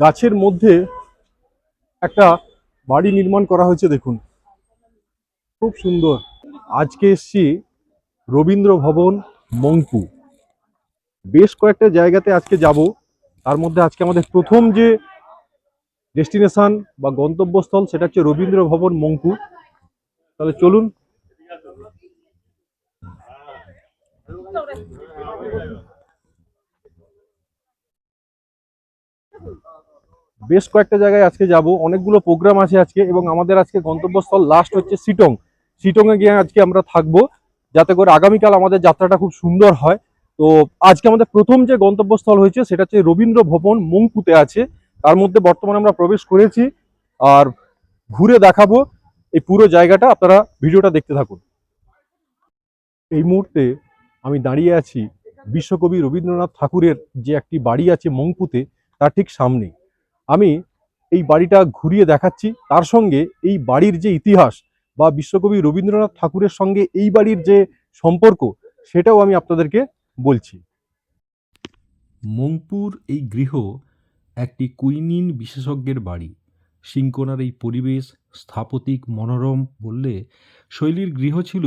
গাছের মধ্যে একটা বাড়ি নির্মাণ করা হয়েছে, দেখুন খুব সুন্দর। আজকে এসছি রবীন্দ্র ভবন মংপু। বেশ কয়েকটা জায়গাতে আজকে যাব, তার মধ্যে আজকে আমাদের প্রথম যে ডেস্টিনেশন বা গন্তব্যস্থল সেটা হচ্ছে রবীন্দ্র ভবন মংপু। তাহলে চলুন। বেশ কয়েকটা জায়গায় আজকে যাব, অনেকগুলো প্রোগ্রাম আছে আজকে, এবং আমাদের আজকে গন্তব্যস্থল লাস্ট হচ্ছে শিটং। শিটংয়ে গিয়ে আজকে আমরা থাকবো, যাতে করে আগামীকাল আমাদের যাত্রাটা খুব সুন্দর হয়। তো আজকে আমাদের প্রথম যে গন্তব্যস্থল হয়েছে সেটা হচ্ছে রবীন্দ্র ভবন মংপুতে আছে। তার মধ্যে বর্তমানে আমরা প্রবেশ করেছি, আর ঘুরে দেখাবো এই পুরো জায়গাটা। আপনারা ভিডিওটা দেখতে থাকুন। এই মুহূর্তে আমি দাঁড়িয়ে আছি বিশ্বকবি রবীন্দ্রনাথ ঠাকুরের যে একটি বাড়ি আছে মংপুতে, তার ঠিক সামনে। আমি এই বাড়িটা ঘুরিয়ে দেখাচ্ছি, তার সঙ্গে এই বাড়ির যে ইতিহাস বা বিশ্বকবি রবীন্দ্রনাথ ঠাকুরের সঙ্গে এই বাড়ির যে সম্পর্ক, সেটাও আমি আপনাদেরকে বলছি। মংপুর এই গৃহ একটি কুইনিন বিশেষজ্ঞের বাড়ি। সিংকোনার এই পরিবেশ স্থাপতিক মনোরম বললে শৈলীর গৃহ ছিল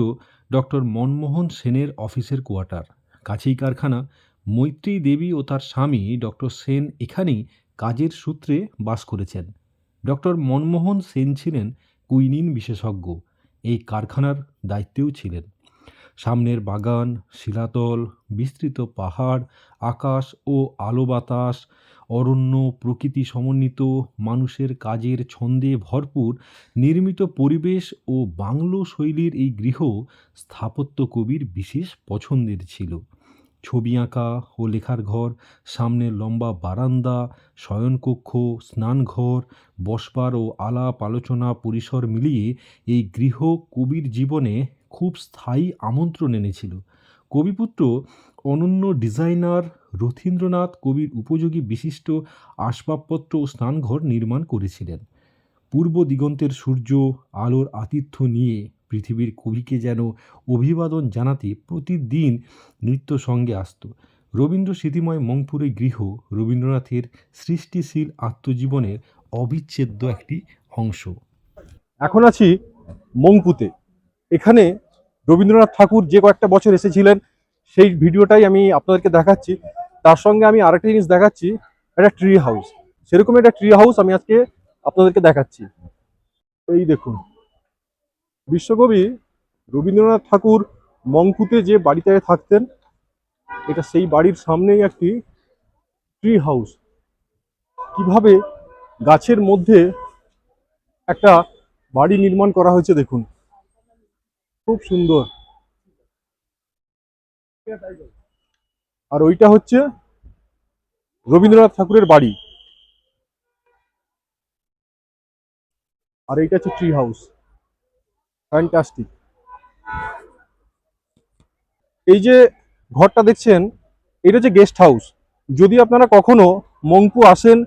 ডক্টর মনমোহন সেনের অফিসের কোয়ার্টার। কাছেই কারখানা। মৈত্রী দেবী ও তার স্বামী ডক্টর সেন এখানেই কাজের সূত্রে বাস করেছেন। ডক্টর মনমোহন সেন ছিলেন কুইনিন বিশেষজ্ঞ, এই কারখানার দায়িত্বেও ছিলেন। সামনের বাগান, শিলাতল, বিস্তৃত পাহাড়, আকাশ ও আলো বাতাস, অরণ্য, প্রকৃতি সমন্বিত, মানুষের কাজের ছন্দে ভরপুর নির্মিত পরিবেশ ও বাংলো শৈলীর এই গৃহ স্থাপত্য কবির বিশেষ পছন্দের ছিল। ছবি আঁকা ও লেখার ঘর, সামনে লম্বা বারান্দা, শয়নকক্ষ, স্নানঘর, বসবার ও আলাপ আলোচনা পরিসর মিলিয়ে এই গৃহ কবির জীবনে খুব স্থায়ী আমন্ত্রণ এনেছিল। কবিপুত্র অনন্য ডিজাইনার রথীন্দ্রনাথ কবির উপযোগী বিশিষ্ট আসবাবপত্র ও স্নানঘর নির্মাণ করেছিলেন। পূর্ব দিগন্তের সূর্য আলোর আতিথ্য নিয়ে পৃথিবীর কবিকে যেন অভিবাদন জানাতে প্রতিদিন নৃত্য সঙ্গে আসত। রবীন্দ্র স্মৃতিময় মংপুরে গৃহ রবীন্দ্রনাথের সৃষ্টিশীল আত্মজীবনের অবিচ্ছেদ্য একটি অংশ। এখন আছি মংপুতে। এখানে রবীন্দ্রনাথ ঠাকুর যে কয়েকটা বছর এসেছিলেন সেই ভিডিওটাই আমি আপনাদেরকে দেখাচ্ছি। তার সঙ্গে আমি আরেকটা জিনিস দেখাচ্ছি, একটা ট্রি হাউস। সেরকম একটা ট্রি হাউস আমি আজকে আপনাদেরকে দেখাচ্ছি। এই দেখুন, বিশ্বকবি রবীন্দ্রনাথ ঠাকুর মংপুতে যে বাড়িতে থাকতেন, এটা সেই বাড়ির সামনেই একটি ট্রি হাউস। কিভাবে গাছের মধ্যে একটা বাড়ি নির্মাণ করা হয়েছে, দেখুন খুব সুন্দর। আর ওইটা হচ্ছে রবীন্দ্রনাথ ঠাকুরের বাড়ি, আর এইটা হচ্ছে ট্রি হাউস। ফ্যান্টাস্টিক। এই যে ঘরটা দেখছেন, এটা হচ্ছে গেস্ট হাউস। যদি আপনারা কখনো মংপু আসেন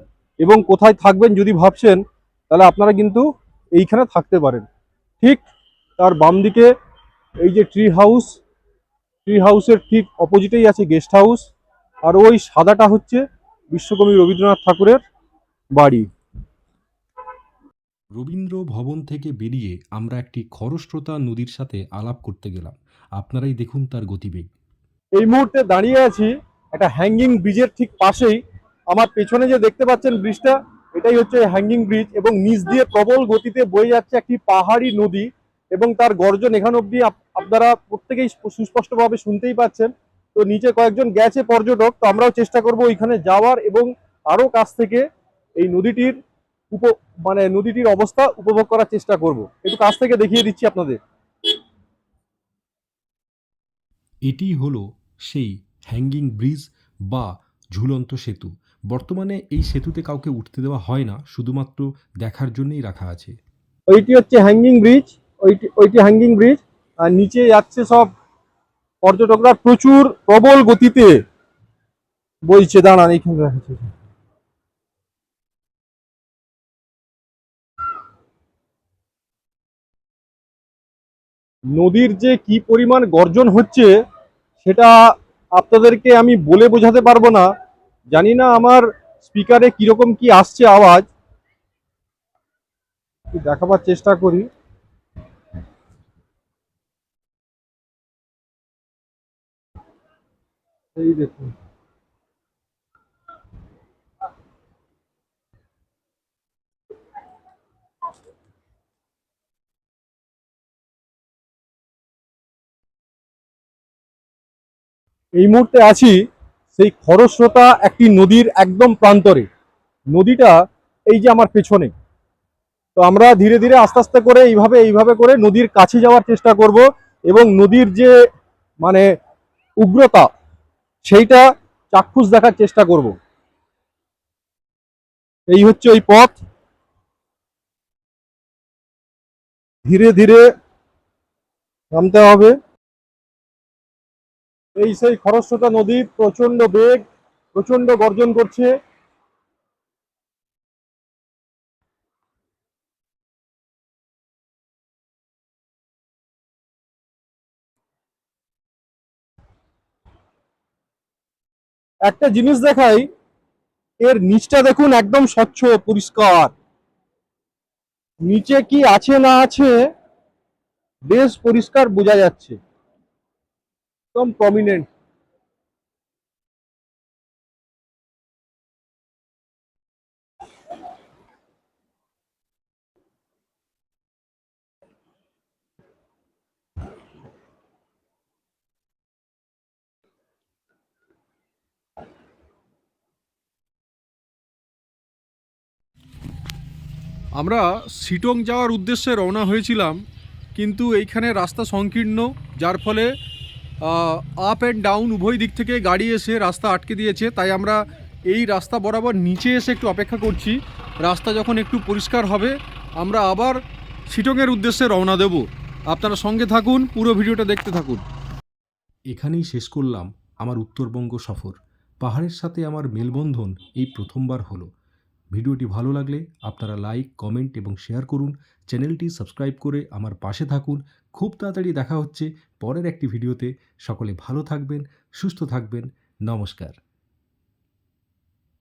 এবং কোথায় থাকবেন যদি ভাবছেন, তাহলে আপনারা কিন্তু এইখানে থাকতে পারেন। ঠিক তার বাম দিকে এই যে ট্রি হাউস, ট্রি হাউসের ঠিক অপোজিটেই আছে গেস্ট হাউস। আর ওই সাদাটা হচ্ছে বিশ্বকবি রবীন্দ্রনাথ ঠাকুরের বাড়ি। রবীন্দ্র ভবন থেকে বেরিয়ে আমরা একটি খরস্রোতা নদীর সাথে আলাপ করতে গেলাম। আপনারাই দেখুন তার গতিবেগ। এই মুহূর্তে দাঁড়িয়ে আছি একটা হ্যাঙ্গিং ব্রিজের ঠিক পাশেই। আমার পেছনে যে দেখতে পাচ্ছেন ব্রিজটা, এটাই হচ্ছে হ্যাঙ্গিং ব্রিজ, এবং নিচ দিয়ে প্রবল গতিতে বয়ে যাচ্ছে একটি পাহাড়ি নদী, এবং তার গর্জন এখান অব্দি আপনারা প্রত্যেকেই সুস্পষ্টভাবে শুনতেই পাচ্ছেন। তো নিচে কয়েকজন গেছে পর্যটক, তো আমরাও চেষ্টা করব ওইখানে যাওয়ার এবং আরো কাছ থেকে এই নদীটির নদীটির অবস্থা উপভোগ করার চেষ্টা করব। একটু কাছ থেকে দেখিয়ে দিচ্ছি আপনাদের। এটি হলো সেই হ্যাঙ্গিং ব্রিজ বা ঝুলন্ত সেতু। বর্তমানে এই সেতুতে কাউকে উঠতে দেওয়া হয় না, শুধুমাত্র দেখার জন্যই রাখা আছে। ওইটি হচ্ছে হ্যাঙ্গিং ব্রিজ, ওইটি হ্যাঙ্গিং ব্রিজ। আর নিচে যাচ্ছে সব পর্যটকরা, প্রচুর প্রবল গতিতে বইছে। দাঁড়ান, এইখানে রাখছে। নদীর যে কি পরিমাণ গর্জন হচ্ছে সেটা আপনাদেরকে আমি বলে বোঝাতে পারবো না। জানি না আমার স্পিকারে কিরকম কি আসছে আওয়াজ একটু দেখাবার চেষ্টা করি। এই দেখুন, এই মুহূর্তে আছি সেই খরস্রোতা একটি নদীর একদম প্রান্তরে। নদীটা এই যে আমার পেছনে। তো আমরা ধীরে ধীরে আস্তে আস্তে করে এইভাবে করে নদীর কাছে যাওয়ার চেষ্টা করব এবং নদীর যে মানে উগ্রতা সেইটা চাক্ষুষ দেখার চেষ্টা করব। এই হচ্ছে ওই পথ, ধীরে ধীরে নামতে হবে। এই সেই খরস্রোতা নদী, প্রচন্ড বেগ, প্রচন্ড গর্জন করছে। একটা জিনিস দেখাই, এর নিচটা দেখুন একদম স্বচ্ছ পরিষ্কার। নিচে কি আছে না আছে বেশ পরিষ্কার বোঝা যাচ্ছে, একদম প্রমিনেন্ট। আমরা শিটং যাওয়ার উদ্দেশ্যে রওনা হয়েছিলাম, কিন্তু এইখানে রাস্তা সংকীর্ণ, যার ফলে আপ অ্যান্ড ডাউন উভয় দিক থেকে গাড়ি এসে রাস্তা আটকে দিয়েছে। তাই আমরা এই রাস্তা বরাবর নিচে এসে একটু অপেক্ষা করছি। রাস্তা যখন একটু পরিষ্কার হবে আমরা আবার শিটংয়ের উদ্দেশ্যে রওনা দেব। আপনারা সঙ্গে থাকুন, পুরো ভিডিওটা দেখতে থাকুন। এখানেই শেষ করলাম আমার উত্তরবঙ্গ সফর। পাহাড়ের সাথে আমার মেলবন্ধন এই প্রথমবার হলো। ভিডিওটি ভালো লাগলে আপনারা লাইক, কমেন্ট এবং শেয়ার করুন। চ্যানেলটি সাবস্ক্রাইব করে আমার পাশে থাকুন। খুব তাড়াতাড়ি দেখা হচ্ছে পরের একটি ভিডিওতে। সকলে ভালো থাকবেন, সুস্থ থাকবেন। নমস্কার।